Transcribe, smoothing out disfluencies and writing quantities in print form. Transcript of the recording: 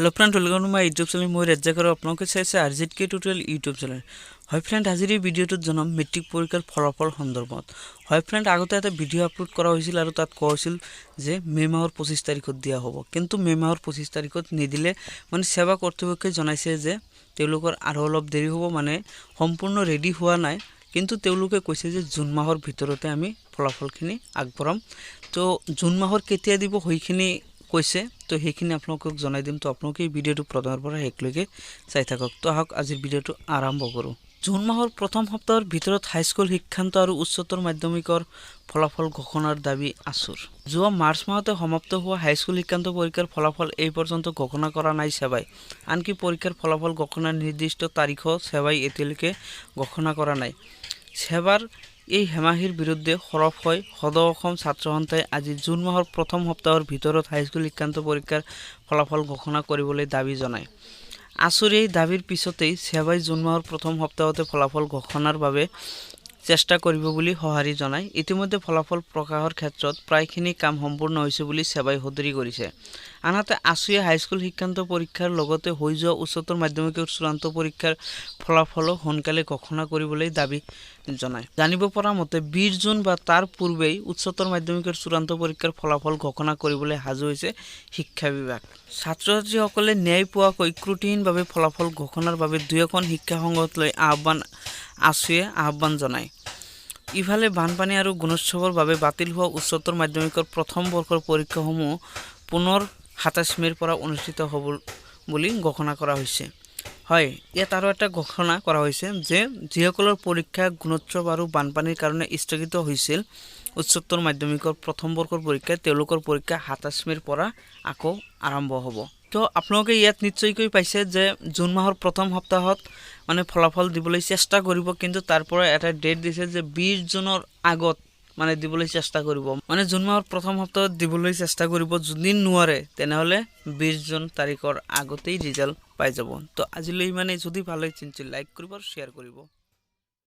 Hello friend, welcome to my YouTube channel. मैं राজ্জাকৰ আপোনালোকে চাইছে আৰজিত কে টিউটোৰিয়েল यूट्यूब चैनल। হয় ফ্ৰেন্ড, আজিৰ এই ভিডিওটোত জনাম মেট্ৰিক পৰীক্ষাৰ ফলাফল সন্দৰ্ভত। হয় ফ্ৰেন্ড, আগতে এটা ভিডিও আপলোড কৰা হৈছিল আৰু তাত কোৱা হৈছিল যে মে মাহৰ 25 তাৰিখত দিয়া হ'ব, কিন্তু মে মাহৰ 25 তাৰিখত নিদিলে মানে সেৱা কৰ্তৃপক্ষই জনাইছে যে তেওঁলোকৰ আৰু অলপ দেৰি হ'ব, মানে সম্পূৰ্ণ ৰেডি হোৱা নাই। কিন্তু তেওঁলোকে কৈছে যে জুন মাহৰ ভিতৰতে আমি ফলাফলখিনি আগবঢ়াম। তো জুন মাহৰ কেতিয়া দিব হৈখিনি কৈছে, তো সেইখিনি আপোনালোকক জনাই দিম। তো আপোনালোকে এই ভিডিওটো প্ৰথমৰ পৰা শেষলৈকে চাই থাকক। তো আহক আজিৰ ভিডিওটো আৰম্ভ কৰোঁ। জুন মাহৰ প্ৰথম সপ্তাহৰ ভিতৰত হাইস্কুল শিক্ষান্ত আৰু উচ্চতৰ মাধ্যমিকৰ ফলাফল ঘোষণাৰ দাবী আছুৰ। যোৱা মাৰ্চ মাহতে সমাপ্ত হোৱা হাইস্কুল শিক্ষান্ত পৰীক্ষাৰ ফলাফল এই পৰ্যন্ত ঘোষণা কৰা নাই সেৱাই। আনকি পৰীক্ষাৰ ফলাফল ঘোষণাৰ নিৰ্দিষ্ট তাৰিখও সেৱাই এতিয়ালৈকে ঘোষণা কৰা নাই। সেৱাৰ এই হেমাহিৰ বিৰুদ্ধে সৰব হৈ সদৌ অসম ছাত্ৰ সন্থাই আজি জুন মাহৰ প্ৰথম সপ্তাহৰ ভিতৰত হাইস্কুল শিক্ষান্ত পৰীক্ষাৰ ফলাফল ঘোষণা কৰিবলৈ দাবী জনায়। আছুৰ এই দাবীৰ পিছতেই সেৱাই জুন মাহৰ প্ৰথম সপ্তাহতে ফলাফল ঘোষণাৰ বাবে চেষ্টা কৰিব বুলি সঁহাৰি জনায়। ইতিমধ্যে ফলাফল প্ৰকাশৰ ক্ষেত্ৰত প্ৰায়খিনি কাম সম্পূৰ্ণ হৈছে বুলি সেৱাই সদৰি কৰিছে। আনহাতে আছুয়ে হাইস্কুল শিক্ষান্ত পৰীক্ষাৰ লগতে হৈ যোৱা উচ্চতৰ মাধ্যমিকৰ চূড়ান্ত পৰীক্ষাৰ ফলাফলো সোনকালে ঘোষণা কৰিবলৈ দাবী জনায়। জানিব পৰা মতে 20 জুন বা তাৰ পূৰ্বেই উচ্চতৰ মাধ্যমিকৰ চূড়ান্ত পৰীক্ষাৰ ফলাফল ঘোষণা কৰিবলৈ সাজু হৈছে শিক্ষা বিভাগ। ছাত্ৰ ছাত্ৰীসকলে ন্যায় পোৱাকৈ ত্ৰুটিহীনভাৱে ফলাফল ঘোষণাৰ বাবে দুয়োখন শিক্ষা সংগঠনলৈ আছুয়ে আহ্বান জনায়। ইফালে বানপানী আৰু গুণোৎসৱৰ বাবে বাতিল হোৱা উচ্চতৰ মাধ্যমিকৰ প্ৰথম বৰ্ষৰ পৰীক্ষাসমূহ পুনৰ 27 মে'ৰ পৰা অনুষ্ঠিত হ'ব বুলি ঘোষণা কৰা হৈছে। হয়, ইয়াত আৰু এটা ঘোষণা কৰা হৈছে যে যিসকলৰ পৰীক্ষা গুণোৎসৱ আৰু বানপানীৰ কাৰণে স্থগিত হৈছিল উচ্চতৰ মাধ্যমিকৰ প্ৰথম বৰ্ষৰ পৰীক্ষা, তেওঁলোকৰ পৰীক্ষা 27 মে'ৰ পৰা আকৌ আৰম্ভ হ'ব। তো আপোনালোকে ইয়াত নিশ্চয়কৈ পাইছে যে জুন মাহৰ প্ৰথম সপ্তাহত মানে ফলাফল দিবলৈ চেষ্টা কৰিব, কিন্তু তাৰ পৰা এটা ডেট দিছে যে 20 জুনৰ আগত মানে দিবলৈ চেষ্টা কৰিব। মানে জুন মাহৰ প্ৰথম সপ্তাহত দিবলৈ চেষ্টা কৰিব। যদি নোৱাৰে তেনেহ'লে 20 জুন তাৰিখৰ আগতেই ৰিজাল্ট পাই যাব। তো আজিলৈ মানে যদি ভাল লাগিছিল লাইক কৰিব আৰু শ্বেয়াৰ কৰিব।